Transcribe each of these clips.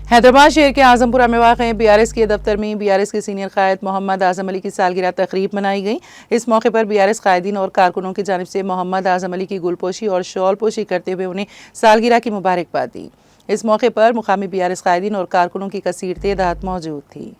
हैदराबाद शहर के आजमपुरा में वाक़ BRS के दफ्तर में BRS के सीनियर कायद मोहम्मद आज़म अली की सालगिरह तकरीब मनाई गई। इस मौके पर BRS कायदीन और कारकुनों की जानिब से मोहम्मद आज़म अली की गुलपोशी और शॉल पोशी करते हुए उन्हें सालगिरह की मुबारकबाद दी। इस मौके पर मुकामी BRS कायदीन और कारकुनों की कसीर तादाद मौजूद थी।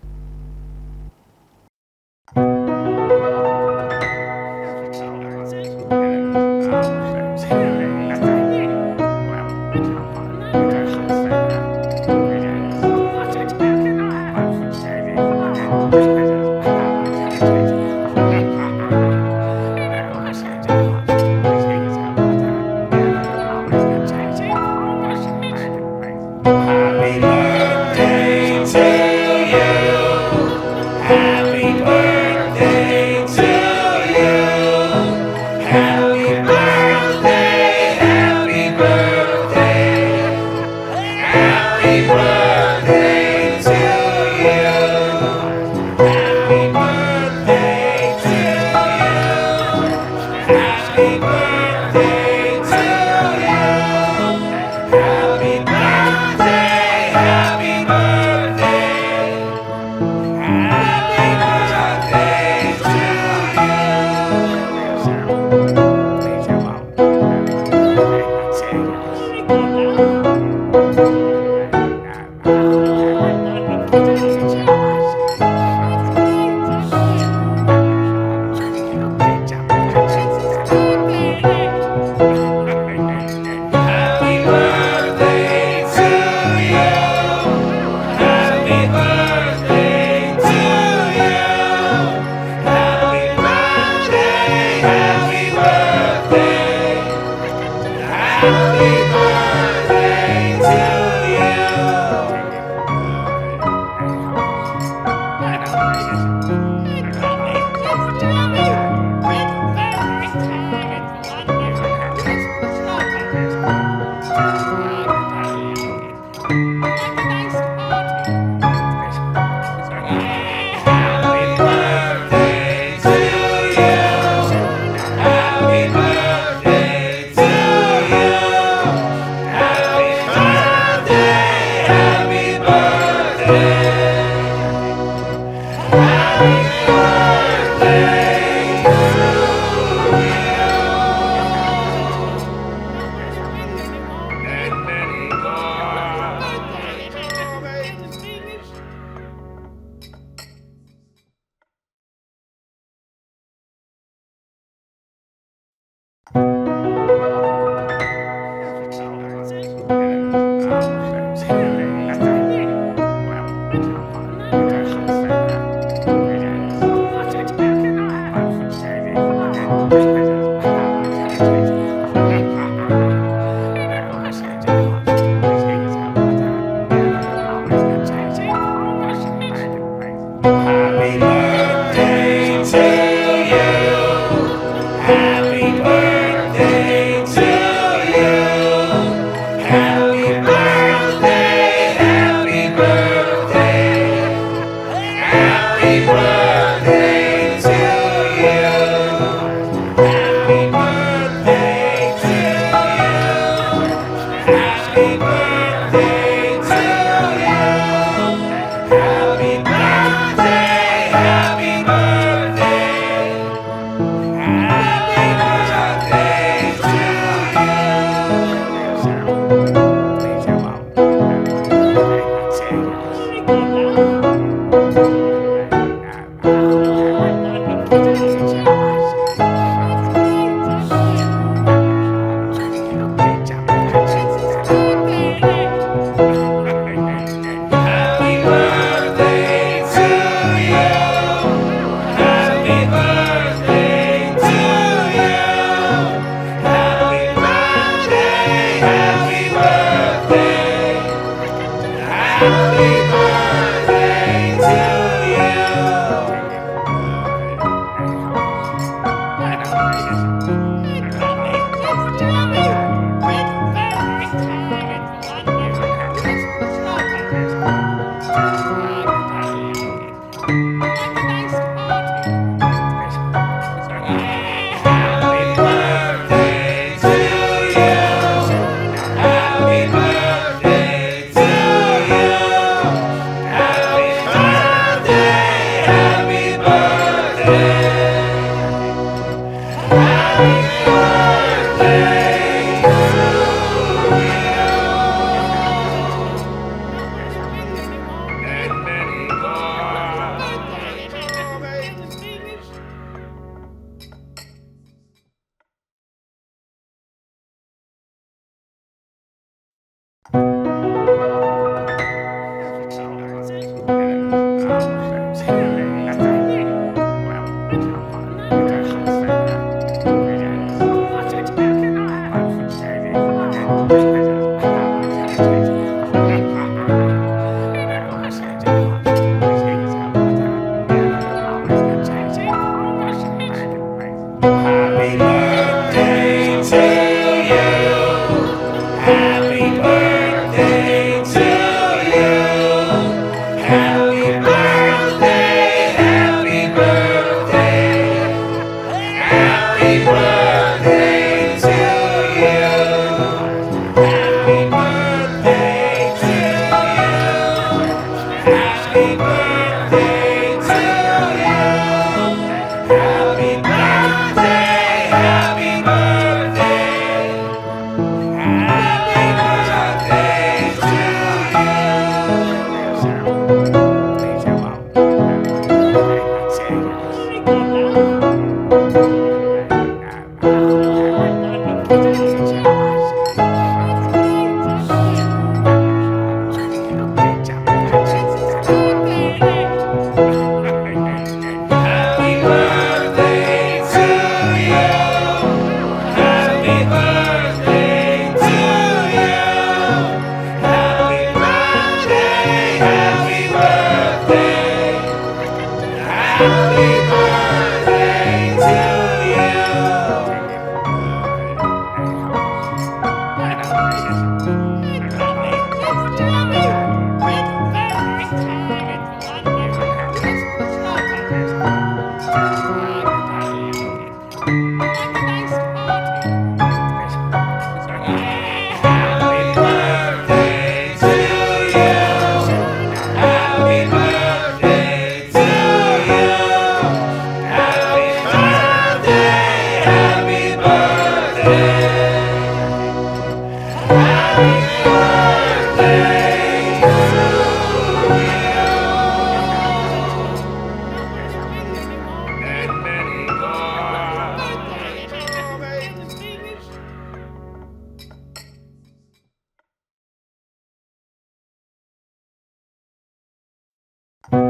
Happy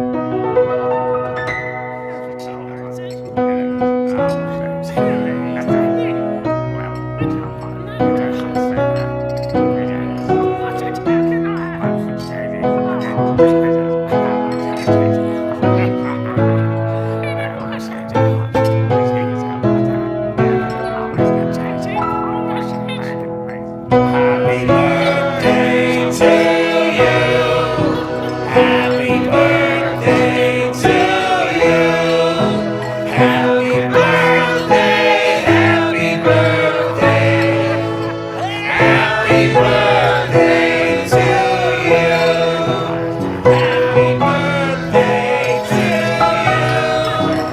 birthday to you. Happy birthday to you. Happy birthday, happy birthday. Happy birthday to you. Happy birthday to you.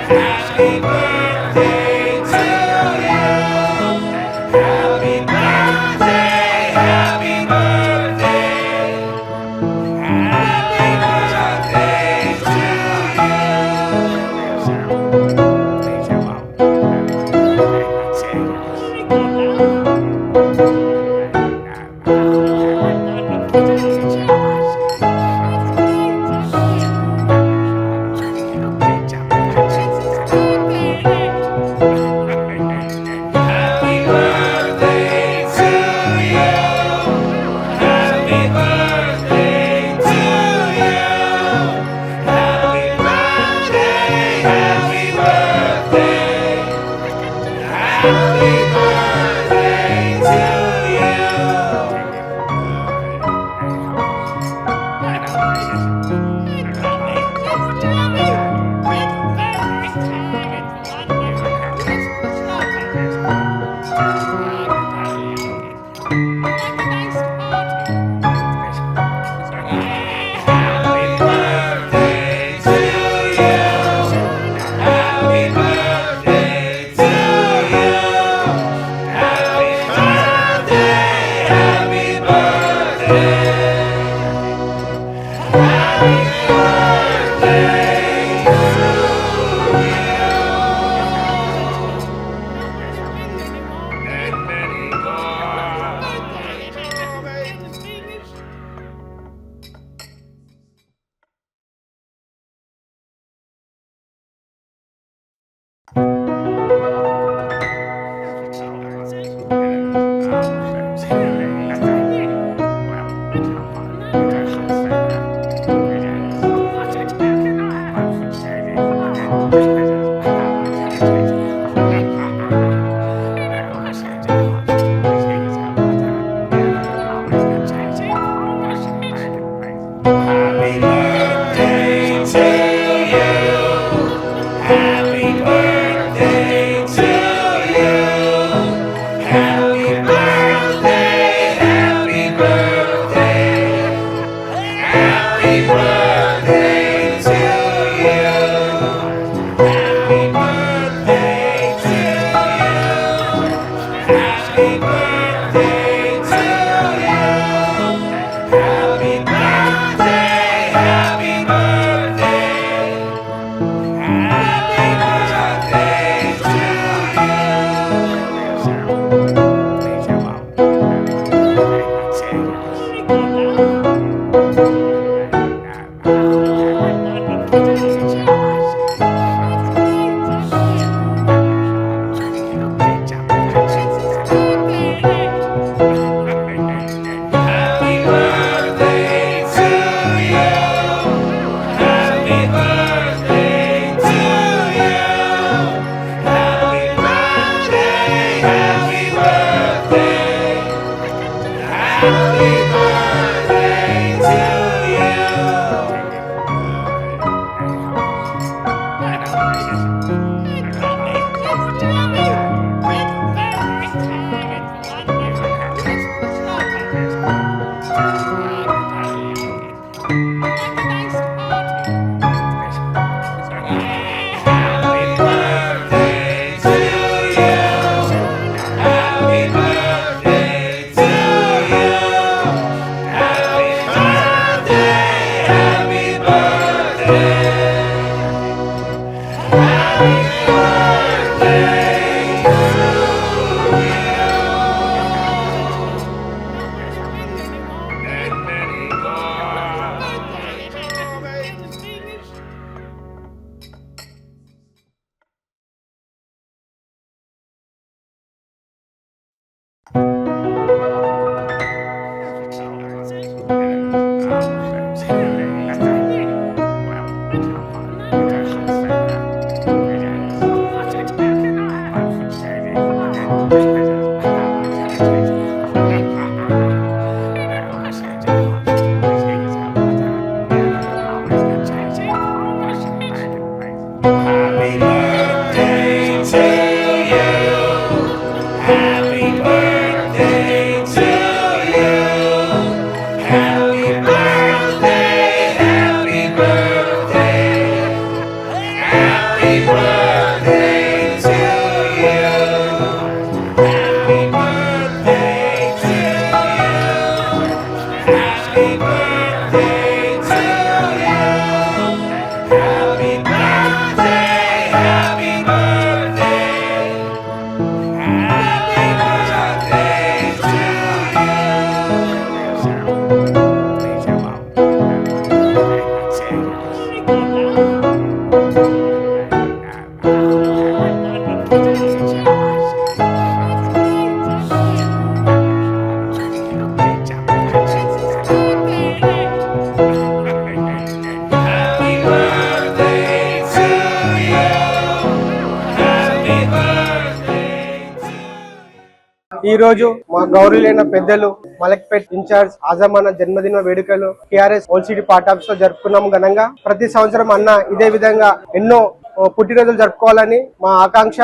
Happy birthday to you. Happy birthday, happy birthday. Happy birthday Happy birthday to you. Happy birthday to you. Happy birthday, happy birthday. Happy birthday Happy birthday to you. Happy birthday to you. Happy birthday, happy birthday. Happy birthday and many more. Happy birthday to you. Happy birthday to you. Happy birthday, happy birthday. Happy birthday to you. Happy birthday to you. Happy birthday to you. Happy birthday, Happy birthday to you. Happy birthday to you. Happy birthday, happy birthday. Happy birthday to you. Happy birthday to you. Happy birthday to you. Happy birthday, happy birthday. Happy birthday to Happy birthday to you. Happy birthday to ఈ రోజు మా గౌరవులైన పెద్దలు Malakpet incharge Azam అన్న జన్మదిన వేడుకలు TRS old city part office లో జరుపుకున్నాము ఘనంగా. ప్రతి సంవత్సరం అన్న ఇదే విధంగా ఎన్నో పుట్టినరోజులు జరుపుకోవాలని మా ఆకాంక్ష.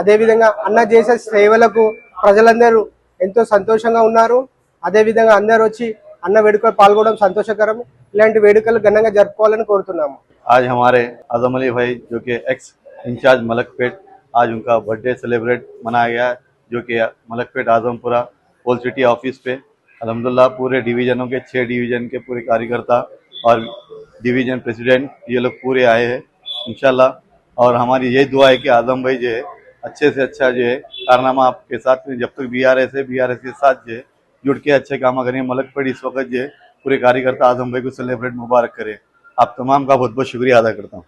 అదే విధంగా అన్న చేసే సేవలకు ప్రజలందరూ ఎంతో సంతోషంగా ఉన్నారు. అదే విధంగా అందరూ వచ్చి అన్న వేడుకలు పాల్గొనడం సంతోషకరం. ఇలాంటి వేడుకలు ఘనంగా జరుపుకోవాలని కోరుతున్నాము. आज हमारे आजम अली भाई जो कि एक्स इंचार्ज मलकपेट, आज उनका बर्थडे सेलिब्रेट मनाया गया, जो कि Malakpet Azampura old city office पे अल्हम्दुलिल्लाह पूरे डिवीजनों के 6 डिवीजन के पूरे कार्यकर्ता और डिवीजन प्रेसिडेंट ये लोग पूरे आए हैं इंशाल्लाह। और हमारी यही दुआ है कि आजम भाई जो है अच्छे से अच्छा जो है कारनामा आपके साथ में, जब तक BRS है BRS के साथ जो है जुड़ के अच्छे काम करें। मलकपेट इस वक्त जो है पूरे कार्यकर्ता आजम भाई को सेलिब्रेट मुबारक करें। आप तमाम का बहुत बहुत शुक्रिया अदा करता हूँ।